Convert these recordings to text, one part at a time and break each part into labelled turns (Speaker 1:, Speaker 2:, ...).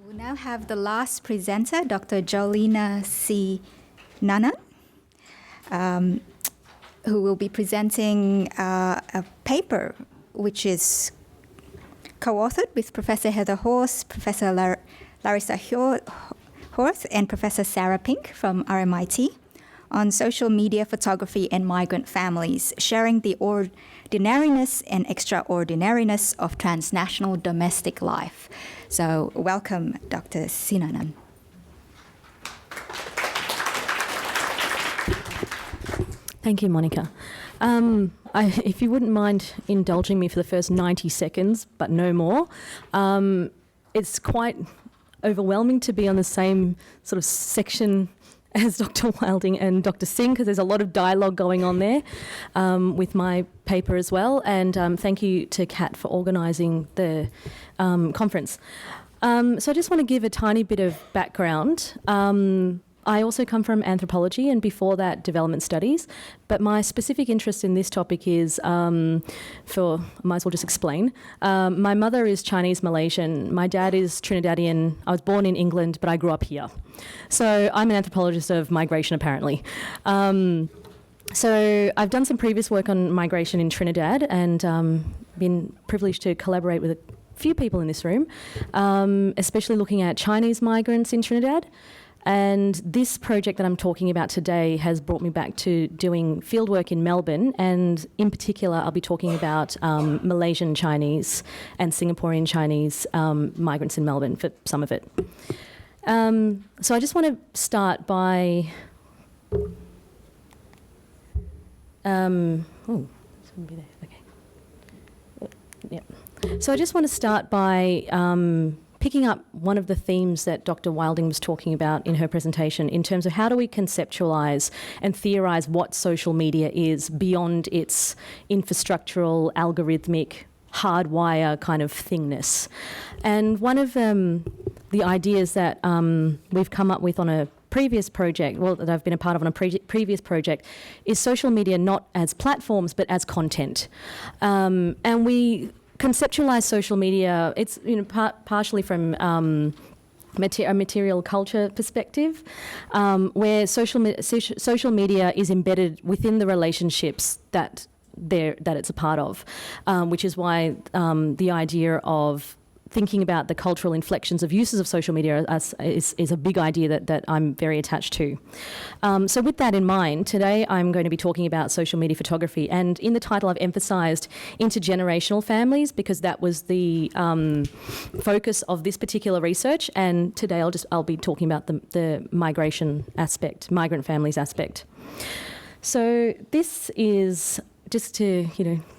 Speaker 1: We now have the last presenter, Dr. Jolynna Sinanan, who will be presenting a paper which is co-authored with Professor Heather Horst, Professor Larissa Hjorth, and Professor Sarah Pink from RMIT on social media photography and migrant families, sharing the ordinariness and extraordinariness of transnational domestic life. So welcome, Dr. Sinanan.
Speaker 2: Thank you, Monika. If you wouldn't mind indulging me for the first 90 seconds, but no more, it's quite overwhelming to be on the same sort of section as Dr. Wilding and Dr. Singh, because there's a lot of dialogue going on there with my paper as well. And thank you to Kat for organising the conference. So I just want to give a tiny bit of background. I also come from anthropology and before that development studies, but my specific interest in this topic is I might as well just explain. My mother is Chinese Malaysian, my dad is Trinidadian. I was born in England, but I grew up here. So I'm an anthropologist of migration apparently. So I've done some previous work on migration in Trinidad and been privileged to collaborate with a few people in this room, especially looking at Chinese migrants in Trinidad. And this project that I'm talking about today has brought me back to doing fieldwork in Melbourne, and in particular I'll be talking about Malaysian Chinese and Singaporean Chinese migrants in Melbourne for some of it. So I just want to start by... So I just want to start by picking up one of the themes that Dr. Wilding was talking about in her presentation in terms of how do we conceptualise and theorise what social media is beyond its infrastructural, algorithmic, hardwire kind of thingness. And one of the ideas that we've come up with on a previous project, well, that I've been a part of on a previous project, is social media not as platforms but as content. And we conceptualize social media, it's partially from a material culture perspective, where social media is embedded within the relationships that it's a part of, which is why the idea of thinking about the cultural inflections of uses of social media is a big idea that I'm very attached to. So with that in mind, today I'm going to be talking about social media photography, and in the title I've emphasised intergenerational families because that was the focus of this particular research, and today I'll be talking about the migration aspect, migrant families aspect. So this is just to,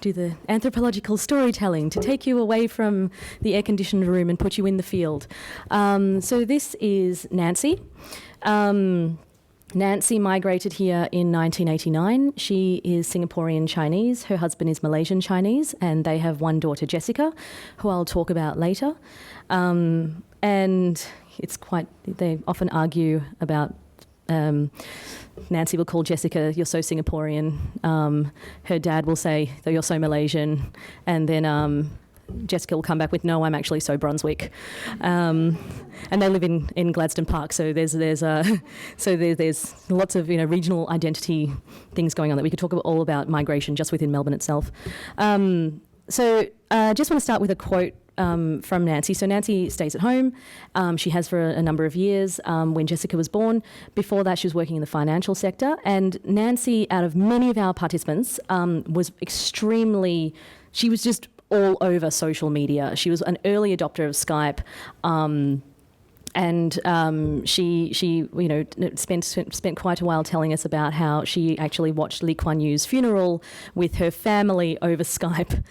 Speaker 2: do the anthropological storytelling, to take you away from the air-conditioned room and put you in the field. So this is Nancy. Nancy migrated here in 1989. She is Singaporean Chinese. Her husband is Malaysian Chinese, and they have one daughter, Jessica, who I'll talk about later. And they often argue about Nancy will call Jessica, "You're so Singaporean." Her dad will say, "Though you're so Malaysian," and then Jessica will come back with, "No, I'm actually so Brunswick." And they live in Gladstone Park, so there's lots of regional identity things going on that we could talk all about migration just within Melbourne itself. So I just want to start with a quote from Nancy. So Nancy stays at home. She has for a number of years when Jessica was born. Before that, she was working in the financial sector. And Nancy, out of many of our participants, she was just all over social media. She was an early adopter of Skype. And she spent quite a while telling us about how she actually watched Lee Kuan Yew's funeral with her family over Skype.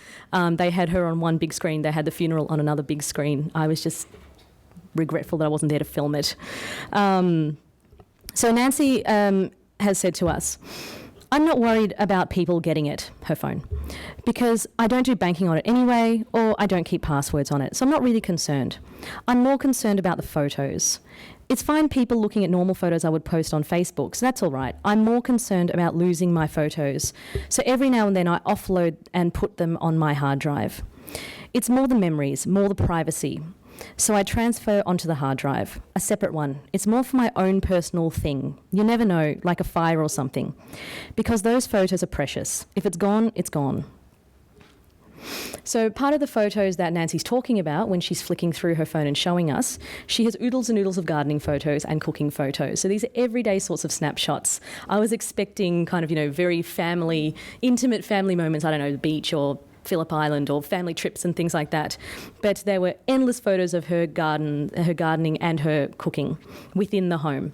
Speaker 2: They had her on one big screen. They had the funeral on another big screen. I was just regretful that I wasn't there to film it. So Nancy has said to us, "I'm not worried about people getting it," her phone, "because I don't do banking on it anyway, or I don't keep passwords on it, so I'm not really concerned. I'm more concerned about the photos. It's fine people looking at normal photos I would post on Facebook, so that's all right. I'm more concerned about losing my photos. So every now and then I offload and put them on my hard drive. It's more the memories, more the privacy. So I transfer onto the hard drive, a separate one. It's more for my own personal thing. You never know, like a fire or something. Because those photos are precious. If it's gone, it's gone. So part of the photos that Nancy's talking about when she's flicking through her phone and showing us, she has oodles and oodles of gardening photos and cooking photos. So these are everyday sorts of snapshots. I was expecting kind of, very intimate family moments, I don't know, the beach or Phillip Island or family trips and things like that. But there were endless photos of her gardening and her cooking within the home.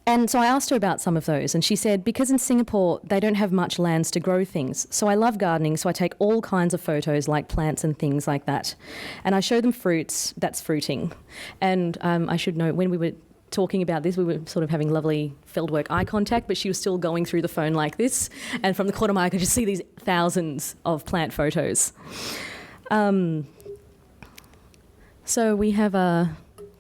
Speaker 2: And so I asked her about some of those, and she said, because in Singapore, they don't have much lands to grow things. So I love gardening, so I take all kinds of photos like plants and things like that. And I show them fruits, that's fruiting. And I should note, when we were talking about this, we were sort of having lovely fieldwork eye contact, but she was still going through the phone like this. And from the corner of my eye, I could just see these thousands of plant photos. So we have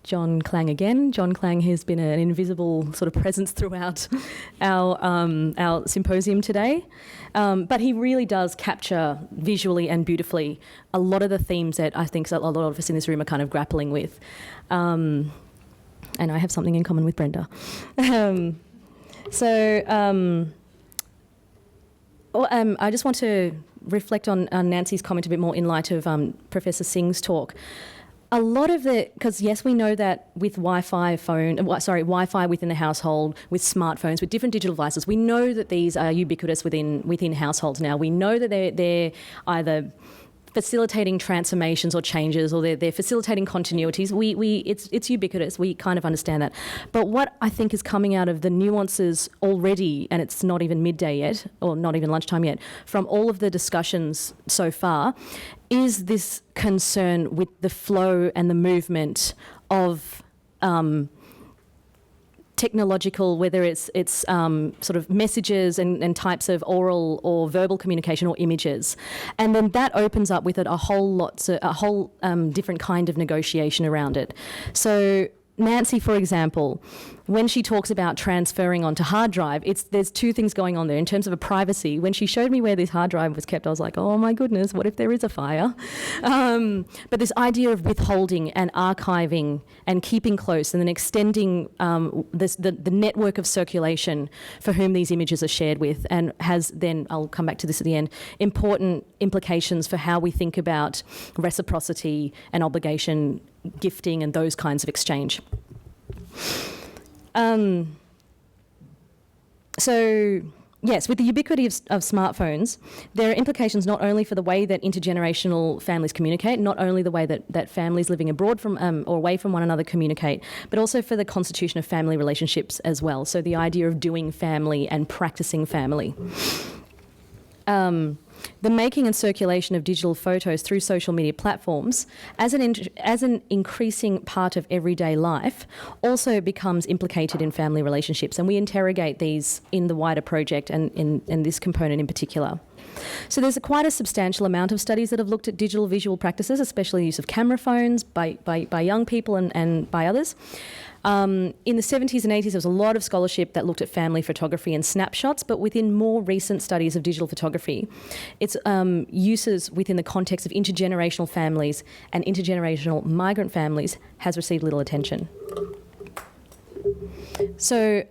Speaker 2: John Klang again. John Klang has been an invisible sort of presence throughout our symposium today. But he really does capture visually and beautifully a lot of the themes that I think a lot of us in this room are kind of grappling with. And I have something in common with Brenda. I just want to reflect on Nancy's comment a bit more in light of Professor Singh's talk. A lot of because yes, we know that with Wi-Fi within the household, with smartphones, with different digital devices, we know that these are ubiquitous within households now. We know that they're either facilitating transformations or changes, or they're facilitating continuities. It's ubiquitous. We kind of understand that. But what I think is coming out of the nuances already, and it's not even midday yet, or not even lunchtime yet, from all of the discussions so far, is this concern with the flow and the movement of technological, whether it's sort of messages and types of oral or verbal communication or images. And then that opens up with it a whole different kind of negotiation around it. So Nancy, for example, when she talks about transferring onto hard drive, there's two things going on there in terms of a privacy. When she showed me where this hard drive was kept, I was like, oh my goodness, what if there is a fire? But this idea of withholding and archiving and keeping close and then extending the network of circulation for whom these images are shared with, and has then, I'll come back to this at the end, important implications for how we think about reciprocity and obligation, gifting and those kinds of exchange. So, yes, with the ubiquity of smartphones, there are implications not only for the way that intergenerational families communicate, not only the way that families living abroad from or away from one another communicate, but also for the constitution of family relationships as well. So the idea of doing family and practicing family. The making and circulation of digital photos through social media platforms as an increasing part of everyday life also becomes implicated in family relationships, and we interrogate these in the wider project and in this component in particular. So there's quite a substantial amount of studies that have looked at digital visual practices, especially the use of camera phones by young people and by others. In the 70s and 80s, there was a lot of scholarship that looked at family photography and snapshots, but within more recent studies of digital photography, its uses within the context of intergenerational families and intergenerational migrant families has received little attention. So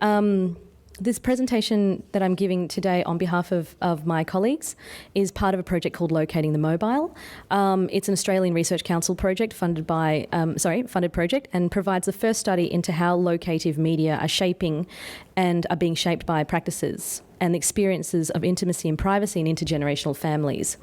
Speaker 2: this presentation that I'm giving today on behalf of my colleagues is part of a project called Locating the Mobile. It's an Australian Research Council project funded project, and provides the first study into how locative media are shaping and are being shaped by practices and the experiences of intimacy and privacy in intergenerational families.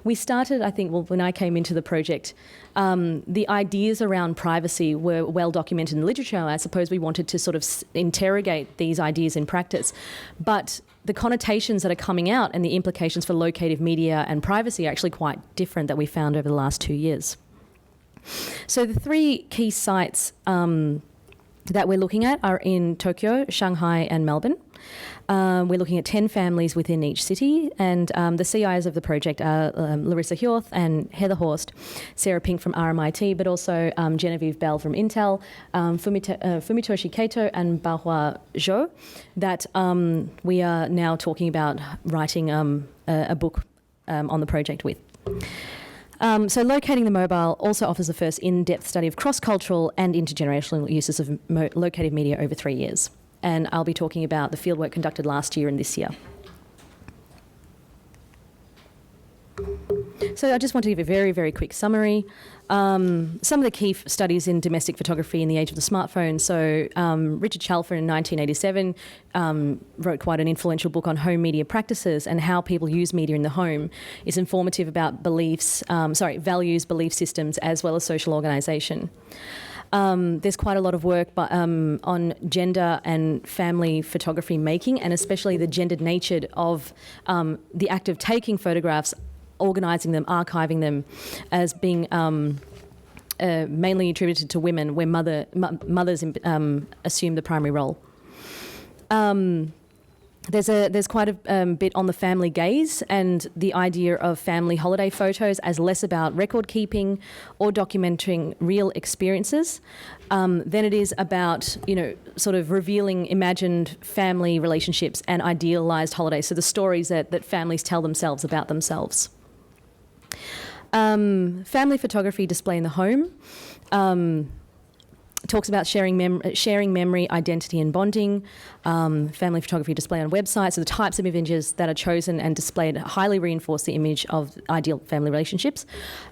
Speaker 2: We started, I think, when I came into the project, the ideas around privacy were well documented in the literature. I suppose we wanted to sort of interrogate these ideas in practice. But the connotations that are coming out and the implications for locative media and privacy are actually quite different that we found over the last 2 years. So the three key sites that we're looking at are in Tokyo, Shanghai and Melbourne. We're looking at 10 families within each city, and the CIs of the project are Larissa Hjorth and Heather Horst, Sarah Pink from RMIT, but also Genevieve Bell from Intel, Fumitoshi Kato and Bahua Zhou, that we are now talking about writing a book on the project with. So locating the mobile also offers the first in-depth study of cross-cultural and intergenerational uses of located media over 3 years. And I'll be talking about the fieldwork conducted last year and this year. So I just want to give a very, very quick summary. Some of the key studies in domestic photography in the age of the smartphone. So Richard Chalfant in 1987 wrote quite an influential book on home media practices and how people use media in the home. Is informative about values, belief systems, as well as social organisation. There's quite a lot of work on gender and family photography making, and especially the gendered nature of the act of taking photographs, organising them, archiving them, as being mainly attributed to women, where mothers assume the primary role. There's quite a bit on the family gaze and the idea of family holiday photos as less about record keeping or documenting real experiences than it is about, sort of revealing imagined family relationships and idealised holidays. So the stories that families tell themselves about themselves. Family photography display in the home. Talks about sharing memory, identity and bonding. Family photography display on websites. So the types of images that are chosen and displayed highly reinforce the image of ideal family relationships.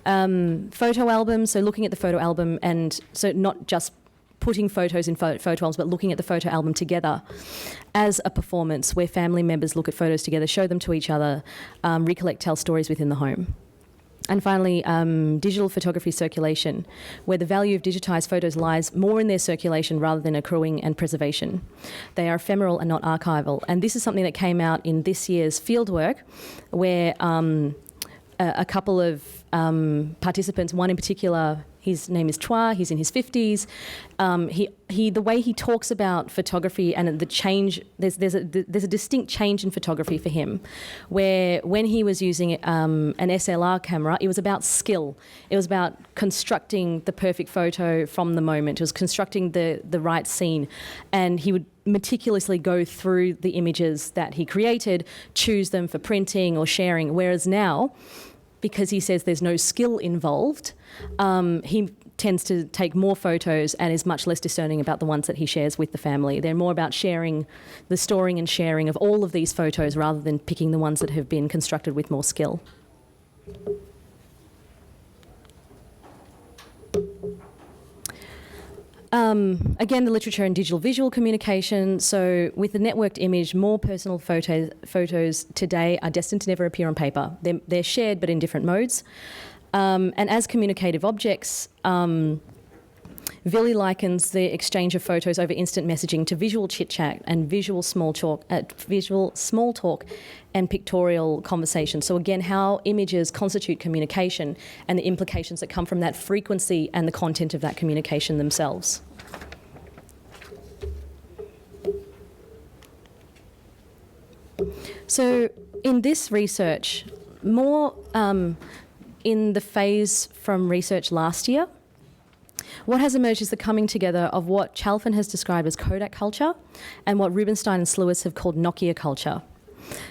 Speaker 2: Photo albums, so looking at the photo album, and so not just putting photos in photo albums, but looking at the photo album together as a performance where family members look at photos together, show them to each other, recollect, tell stories within the home. And finally, digital photography circulation, where the value of digitised photos lies more in their circulation rather than accruing and preservation. They are ephemeral and not archival. And this is something that came out in this year's fieldwork, where a couple of participants, one in particular, his name is Chua, he's in his 50s. The way he talks about photography and the change, there's a distinct change in photography for him, where when he was using an SLR camera, it was about skill. It was about constructing the perfect photo from the moment. It was constructing the right scene. And he would meticulously go through the images that he created, choose them for printing or sharing, whereas now, because he says there's no skill involved, he tends to take more photos and is much less discerning about the ones that he shares with the family. They're more about sharing, the storing and sharing of all of these photos rather than picking the ones that have been constructed with more skill. Again, the literature and digital visual communication. So with the networked image, more personal photos today are destined to never appear on paper. They're shared but in different modes. And as communicative objects, Villy likens the exchange of photos over instant messaging to visual chit-chat and visual small talk and pictorial conversation. So again, how images constitute communication and the implications that come from that frequency and the content of that communication themselves. So in this research, more in the phase from research last year, what has emerged is the coming together of what Chalfant has described as Kodak culture and what Rubenstein and Sluis have called Nokia culture.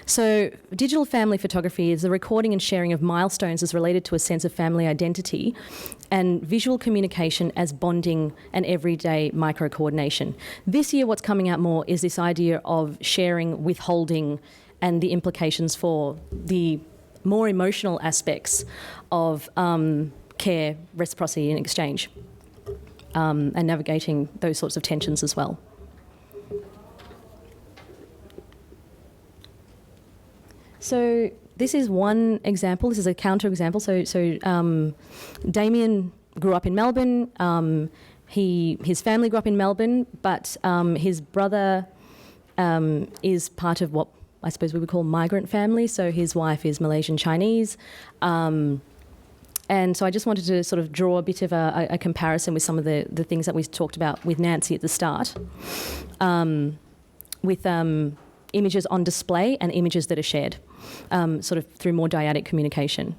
Speaker 2: So digital family photography is the recording and sharing of milestones as related to a sense of family identity, and visual communication as bonding and everyday micro-coordination. This year what's coming out more is this idea of sharing, withholding, and the implications for the more emotional aspects of care, reciprocity and exchange, and navigating those sorts of tensions as well. So this is one example. This is a counter-example. So Damien grew up in Melbourne. His family grew up in Melbourne, but his brother is part of what I suppose we would call migrant family. So his wife is Malaysian Chinese. And so I just wanted to sort of draw a bit of a comparison with some of the things that we talked about with Nancy at the start, with images on display and images that are shared, sort of through more dyadic communication.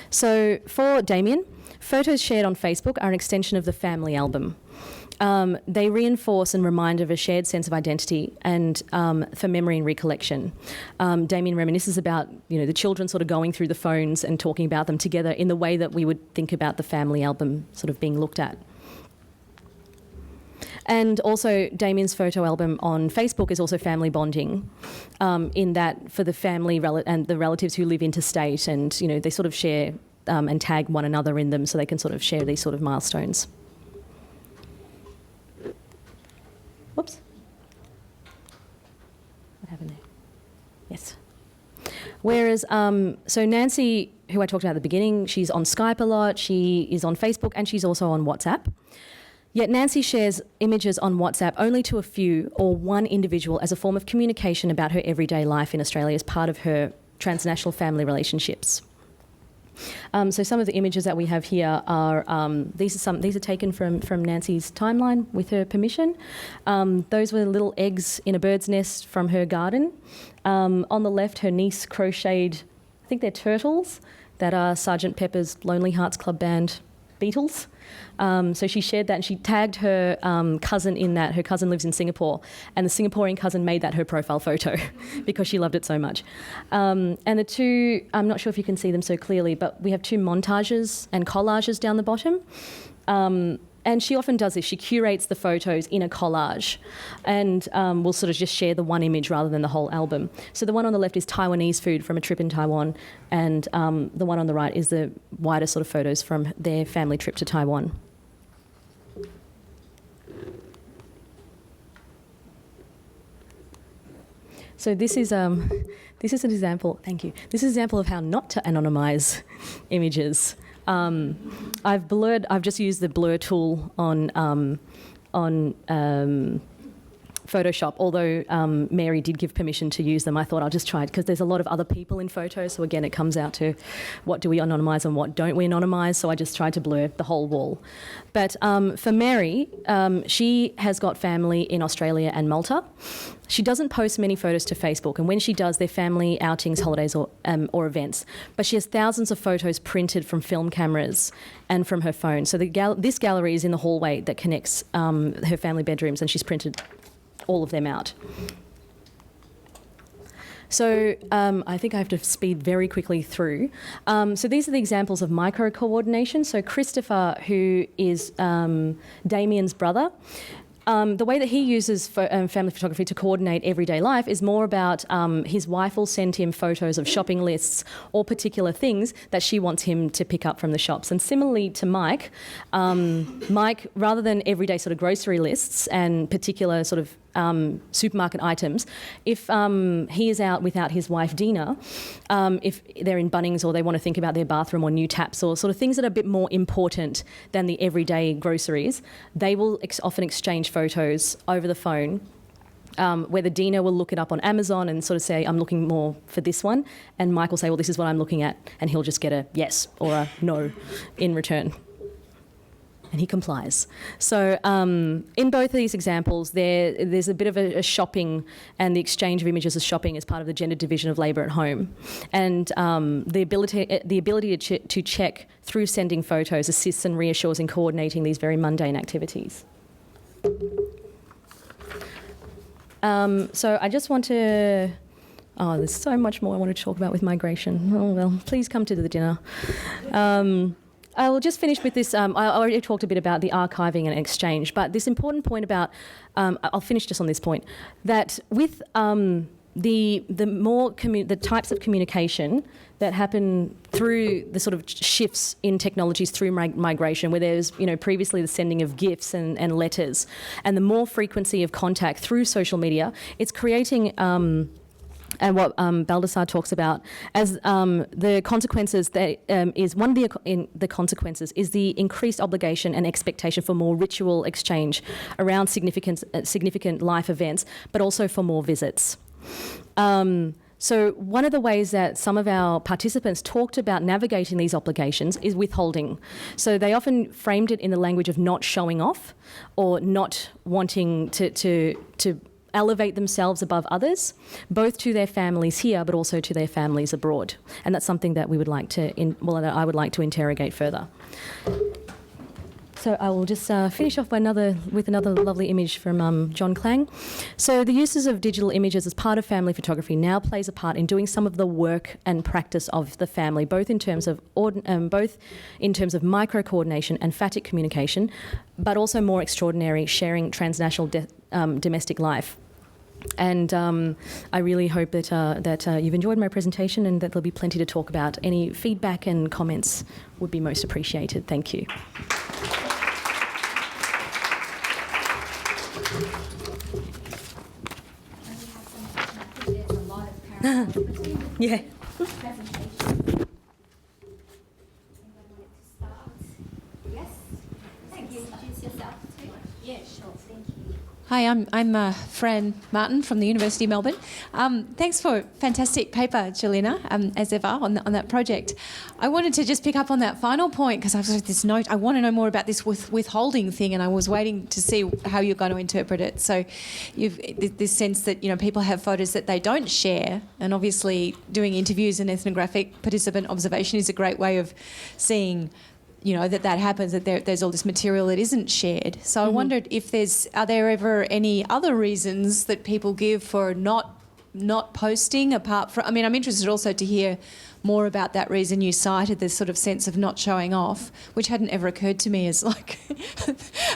Speaker 2: So for Damien, photos shared on Facebook are an extension of the family album. they reinforce and remind of a shared sense of identity and for memory and recollection. Damien reminisces about, the children sort of going through the phones and talking about them together in the way that we would think about the family album sort of being looked at. And also Damien's photo album on Facebook is also family bonding, in that for the family and the relatives who live interstate, and they sort of share and tag one another in them so they can sort of share these sort of milestones. Whoops. What happened there? Yes. Whereas, so Nancy, who I talked about at the beginning, she's on Skype a lot, she is on Facebook, and she's also on WhatsApp. Yet Nancy shares images on WhatsApp only to a few or one individual as a form of communication about her everyday life in Australia as part of her transnational family relationships. So some of the images that we have here are these are taken from Nancy's timeline with her permission. Those were little eggs in a bird's nest from her garden. On the left, her niece crocheted, I think they're turtles that are Sgt. Pepper's Lonely Hearts Club Band beetles. So she shared that and she tagged her cousin in that. Her cousin lives in Singapore, and the Singaporean cousin made that her profile photo because she loved it so much. And the two, I'm not sure if you can see them so clearly, but we have two montages and collages down the bottom. And she often does this. She curates the photos in a collage and will sort of just share the one image rather than the whole album. So the one on the left is Taiwanese food from a trip in Taiwan, and the one on the right is the wider sort of photos from their family trip to Taiwan. So this is an example. Thank you. This is an example of how not to anonymise images. I've just used the blur tool on Photoshop, although Mary did give permission to use them. I thought I'll just try it because there's a lot of other people in photos. So again, it comes out to what do we anonymise and what don't we anonymise. So I just tried to blur the whole wall. But for Mary, she has got family in Australia and Malta. She doesn't post many photos to Facebook, and when she does, they're family outings, holidays or events. But she has thousands of photos printed from film cameras and from her phone. So this gallery is in the hallway that connects her family bedrooms, and she's printed all of them out. So I think I have to speed very quickly through. So these are the examples of micro-coordination. So Christopher, who is Damien's brother, the way that he uses family photography to coordinate everyday life is more about his wife will send him photos of shopping lists or particular things that she wants him to pick up from the shops. And similarly to Mike, Mike, rather than everyday sort of grocery lists and particular sort of supermarket items, if he is out without his wife Dina, if they're in Bunnings or they want to think about their bathroom or new taps or sort of things that are a bit more important than the everyday groceries, they will often exchange photos over the phone, whether Dina will look it up on Amazon and sort of say, I'm looking more for this one, and Mike will say, well, this is what I'm looking at, and he'll just get a yes or a no in return. And he complies. So in both of these examples, there's a bit of a shopping and the exchange of images as shopping as part of the gender division of labour at home. And the ability to check through sending photos assists and reassures in coordinating these very mundane activities. So I just want to... Oh, there's so much more I want to talk about with migration. Oh, well, please come to the dinner. I will just finish with this. I already talked a bit about the archiving and exchange, but this important point about, I'll finish just on this point, that with the types of communication that happen through the sort of shifts in technologies through migration, where there's previously the sending of gifts and letters, and the more frequency of contact through social media, it's creating and what Baldassar talks about as the consequences that is one of the consequences is the increased obligation and expectation for more ritual exchange around significant life events, but also for more visits. So one of the ways that some of our participants talked about navigating these obligations is withholding. So they often framed it in the language of not showing off or not wanting to elevate themselves above others, both to their families here, but also to their families abroad. And that's something that we would like to, that I would like to interrogate further. So I will just finish off with another lovely image from John Klang. So the uses of digital images as part of family photography now plays a part in doing some of the work and practice of the family, both in terms of micro coordination and phatic communication, but also more extraordinary sharing transnational domestic life. And I really hope that you've enjoyed my presentation and that there'll be plenty to talk about. Any feedback and comments would be most appreciated. Thank you. Yeah.
Speaker 3: Hi, I'm Fran Martin from the University of Melbourne. Thanks for a fantastic paper, Jolynna, as ever, on that project. I wanted to just pick up on that final point because I've got this note. I want to know more about this withholding thing, and I was waiting to see how you're going to interpret it. So you've this sense that, you know, people have photos that they don't share, and obviously doing interviews and ethnographic participant observation is a great way of seeing, you know, that happens, that there's all this material that isn't shared. So I wondered if are there ever any other reasons that people give for not posting apart from, I mean, I'm interested also to hear more about that reason you cited, this sort of sense of not showing off, which hadn't ever occurred to me as like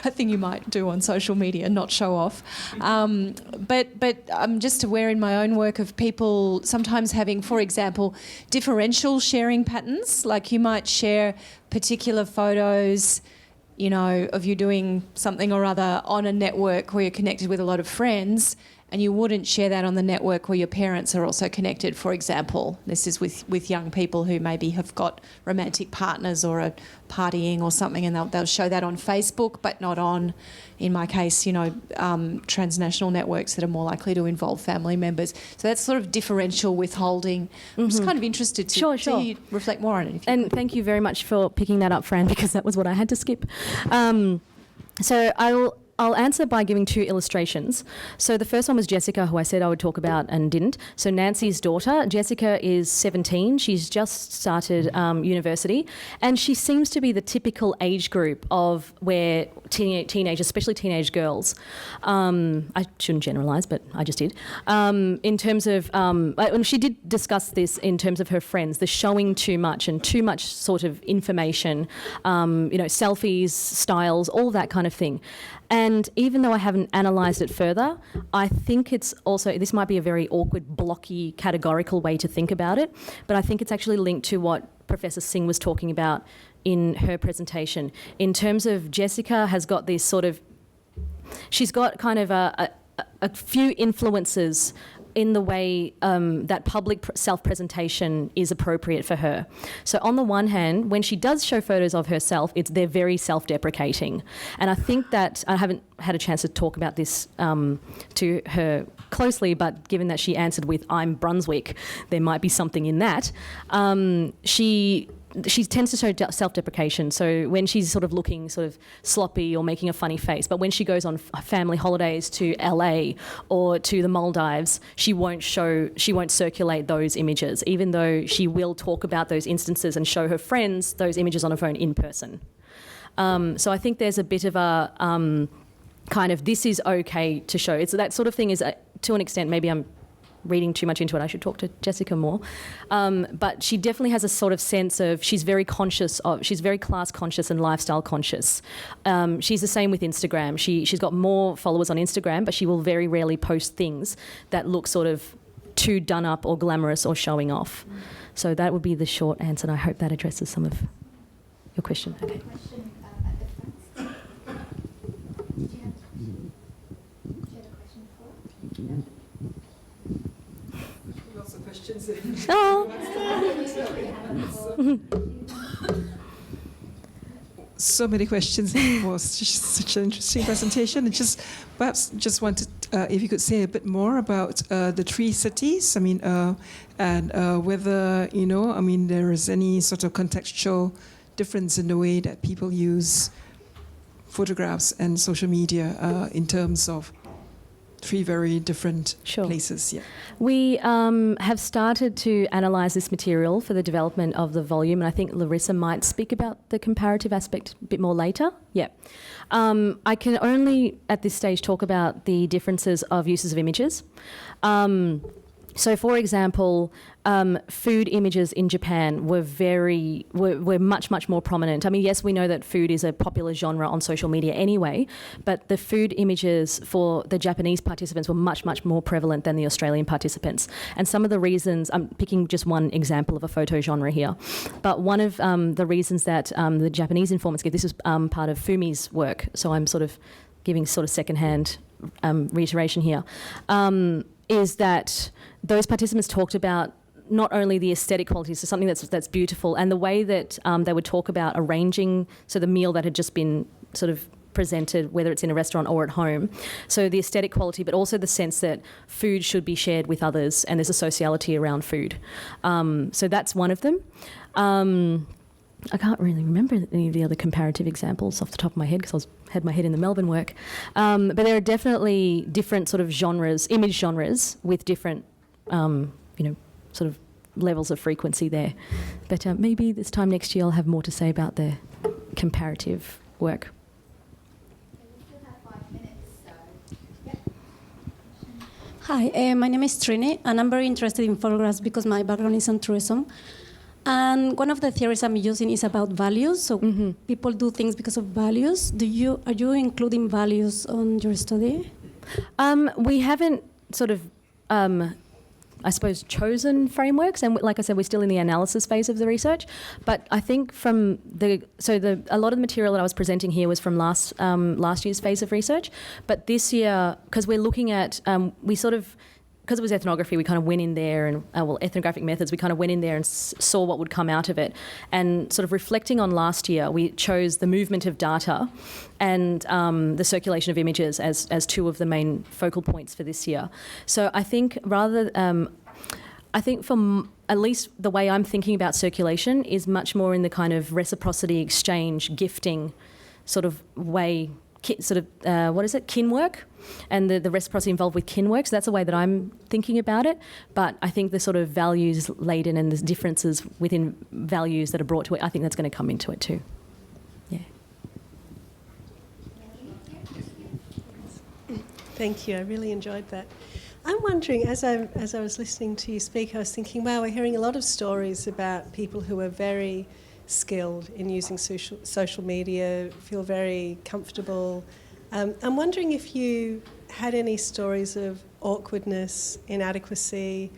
Speaker 3: a thing you might do on social media, not show off. But I'm just aware in my own work of people sometimes having, for example, differential sharing patterns, like you might share particular photos, you know, of you doing something or other on a network where you're connected with a lot of friends, and you wouldn't share that on the network where your parents are also connected, for example. This is with young people who maybe have got romantic partners or are partying or something, and they'll show that on Facebook, but not on, in my case, you know, transnational networks that are more likely to involve family members. So that's sort of differential withholding. I'm just kind of interested to hear you reflect more on it.
Speaker 2: And thank you very much for picking that up, Fran, because that was what I had to skip. So I'll answer by giving two illustrations. So the first one was Jessica, who I said I would talk about and didn't. So Nancy's daughter, Jessica, is 17. She's just started university, and she seems to be the typical age group of where teenagers, especially teenage girls, I shouldn't generalise, but I just did, in terms of, and she did discuss this in terms of her friends, the showing too much and too much sort of information, you know, selfies, styles, all that kind of thing. And even though I haven't analysed it further, I think it's also, this might be a very awkward, blocky, categorical way to think about it, but I think it's actually linked to what Professor Singh was talking about in her presentation. In terms of Jessica has got this sort of, she's got kind of a few influences in the way that public self-presentation is appropriate for her. So on the one hand, when she does show photos of herself, they're very self-deprecating. And I think that, I haven't had a chance to talk about this to her closely, but given that she answered with, I'm Brunswick, there might be something in that. She tends to show self-deprecation, so when she's sort of looking sort of sloppy or making a funny face, but when she goes on family holidays to LA or to the Maldives, she won't circulate those images, even though she will talk about those instances and show her friends those images on her phone in person. So I think there's a bit of a kind of, this is okay to show. It's that sort of thing is, to an extent, maybe I'm reading too much into it, I should talk to Jessica more. But she definitely has a sort of sense of, she's very class conscious and lifestyle conscious. She's the same with Instagram. She's got more followers on Instagram, but she will very rarely post things that look sort of too done up or glamorous or showing off. So that would be the short answer, and I hope that addresses some of your question. Okay.
Speaker 4: So many questions. It was such an interesting presentation. And just wanted, if you could say a bit more about the 3 cities. I mean, and whether, you know, I mean, there is any sort of contextual difference in the way that people use photographs and social media in terms of three very different
Speaker 2: Sure.
Speaker 4: places. Yeah.
Speaker 2: We have started to analyse this material for the development of the volume, and I think Larissa might speak about the comparative aspect a bit more later. Yeah. I can only at this stage talk about the differences of uses of images. So, for example, food images in Japan were much more prominent. I mean, yes, we know that food is a popular genre on social media anyway, but the food images for the Japanese participants were much more prevalent than the Australian participants. And some of the reasons, I'm picking just one example of a photo genre here, but one of the reasons that the Japanese informants give, this is part of Fumi's work, so I'm sort of giving sort of secondhand reiteration here, is that those participants talked about not only the aesthetic qualities, so something that's beautiful, and the way that they would talk about arranging, so the meal that had just been sort of presented, whether it's in a restaurant or at home. So the aesthetic quality, but also the sense that food should be shared with others, and there's a sociality around food. So that's one of them. I can't really remember any of the other comparative examples off the top of my head because I had my head in the Melbourne work. But there are definitely different sort of genres, image genres, with different, sort of levels of frequency there. But maybe this time next year I'll have more to say about the comparative work.
Speaker 1: We still have 5 minutes, so
Speaker 5: Hi, my name is Trini, and I'm very interested in photographs because my background is in tourism. And one of the theories I'm using is about values. So people do things because of values. Are you including values on your study?
Speaker 2: We haven't sort of, I suppose, chosen frameworks, and like I said, we're still in the analysis phase of the research. But I think from a lot of the material that I was presenting here was from last year's phase of research. But this year, because we're looking at, because it was ethnography, we kind of went in there and, ethnographic methods, we kind of went in there and saw what would come out of it. And sort of reflecting on last year, we chose the movement of data and the circulation of images as two of the main focal points for this year. So I think from at least the way I'm thinking about circulation is much more in the kind of reciprocity, exchange, gifting sort of way, kin work, and the reciprocity involved with kin work. So that's the way that I'm thinking about it. But I think the sort of values laden and the differences within values that are brought to it, I think that's going to come into it too. Yeah.
Speaker 6: Thank you. I really enjoyed that. I'm wondering, as I was listening to you speak, I was thinking, wow, we're hearing a lot of stories about people who are very skilled in using social media, feel very comfortable. I'm wondering if you had any stories of awkwardness, inadequacy,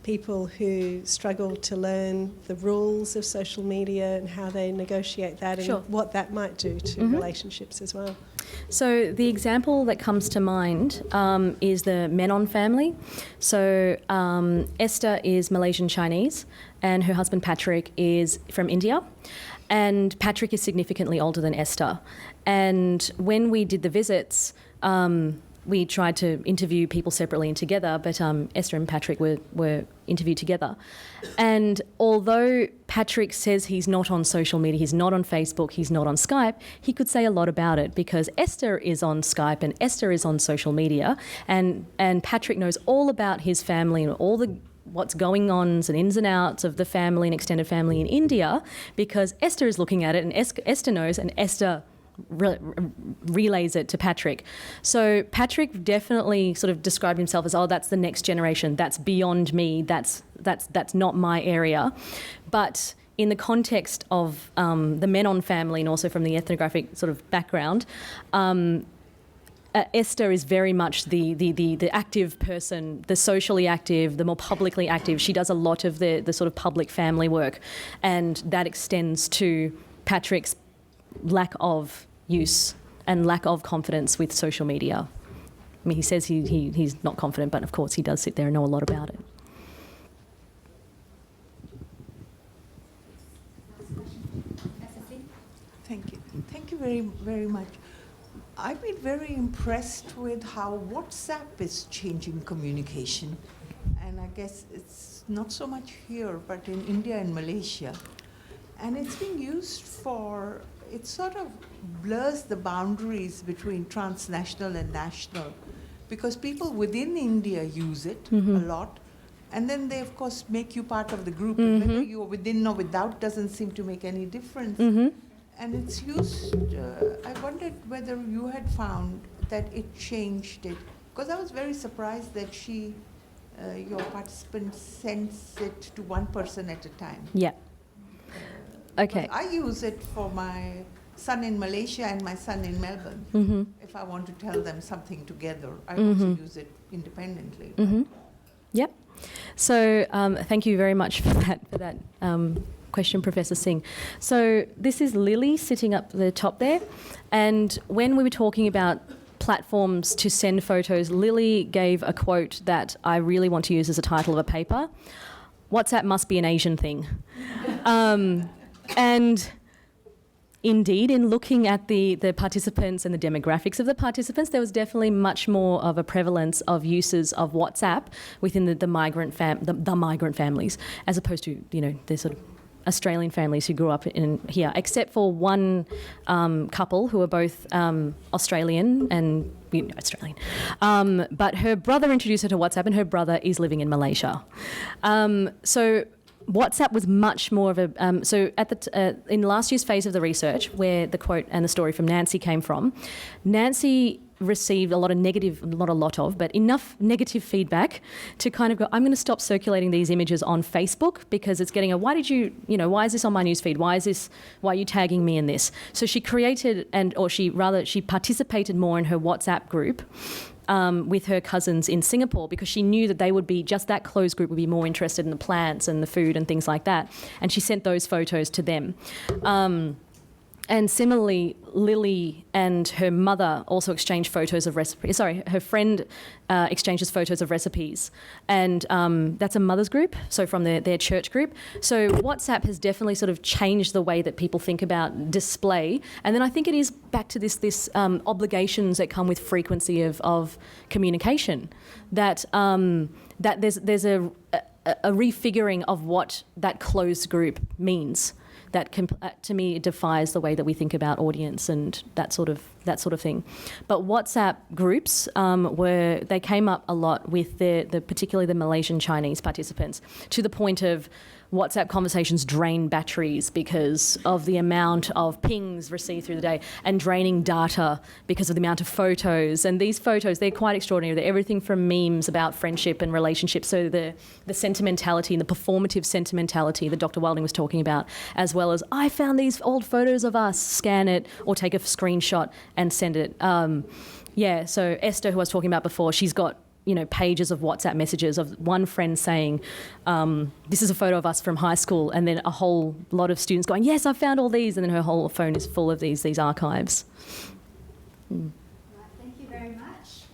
Speaker 6: people who struggle to learn the rules of social media and how they negotiate that, and what that might do to relationships as well.
Speaker 2: So the example that comes to mind is the Menon family. So Esther is Malaysian Chinese and her husband Patrick is from India. And Patrick is significantly older than Esther. And when we did the visits, we tried to interview people separately and together, but Esther and Patrick were interviewed together. And although Patrick says he's not on social media, he's not on Facebook, he's not on Skype, he could say a lot about it because Esther is on Skype and Esther is on social media, and Patrick knows all about his family and all the what's going on and ins and outs of the family and extended family in India because Esther is looking at it and Esther knows and Esther relays it to Patrick. So Patrick definitely sort of described himself as, that's the next generation, that's beyond me, that's not my area. But in the context of the Menon family and also from the ethnographic sort of background, Esther is very much the active person, the socially active, the more publicly active. She does a lot of the sort of public family work, and that extends to Patrick's lack of use and lack of confidence with social media. I mean, he says he's not confident, but of course he does sit there and know a lot about it.
Speaker 7: Thank you. Thank you very, very much. I've been very impressed with how WhatsApp is changing communication. And I guess it's not so much here, but in India and Malaysia. And it's being used it sort of blurs the boundaries between transnational and national because people within India use it a lot. And then they, of course, make you part of the group. And whether you're within or without doesn't seem to make any difference. And it's used, I wondered whether you had found that it changed it. Because I was very surprised that your participant sends it to one person at a time.
Speaker 2: Yeah. Okay.
Speaker 7: I use it for my son in Malaysia and my son in Melbourne. If I want to tell them something together, I also use it independently.
Speaker 2: Yep. So thank you very much for that question, Professor Singh. So this is Lily sitting up the top there. And when we were talking about platforms to send photos, Lily gave a quote that I really want to use as a title of a paper. WhatsApp must be an Asian thing. And indeed, in looking at the participants and the demographics of the participants, there was definitely much more of a prevalence of uses of WhatsApp within the migrant families, as opposed to, the sort of Australian families who grew up in here, except for one couple who are both Australian and Australian. But her brother introduced her to WhatsApp, and her brother is living in Malaysia. So WhatsApp was much more of a... so in last year's phase of the research, where the quote and the story from Nancy came from, Nancy received but enough negative feedback to kind of go, I'm going to stop circulating these images on Facebook because it's getting why is this on my newsfeed? Why are you tagging me in this? So she created, she participated more in her WhatsApp group with her cousins in Singapore, because she knew that they would be, just that closed group would be more interested in the plants and the food and things like that. And she sent those photos to them. And similarly, Lily and her mother also exchanged photos of recipes. Sorry, her friend exchanges photos of recipes. And that's a mother's group, so from their church group. So WhatsApp has definitely sort of changed the way that people think about display. And then I think it is back to this obligations that come with frequency of communication, that there's a refiguring of what that closed group means. That to me it defies the way that we think about audience and that sort of thing. But WhatsApp groups they came up a lot with particularly the Malaysian Chinese participants, to the point of WhatsApp conversations drain batteries because of the amount of pings received through the day, and draining data because of the amount of photos. And these photos, they're quite extraordinary. They're everything from memes about friendship and relationships, so the sentimentality and the performative sentimentality that Dr. Wilding was talking about, as well as, I found these old photos of us, scan it or take a screenshot and send it. So Esther, who I was talking about before, she's got pages of WhatsApp messages of one friend saying, this is a photo of us from high school, and then a whole lot of students going, yes, I found all these, and then her whole phone is full of these archives.
Speaker 1: Thank you very much.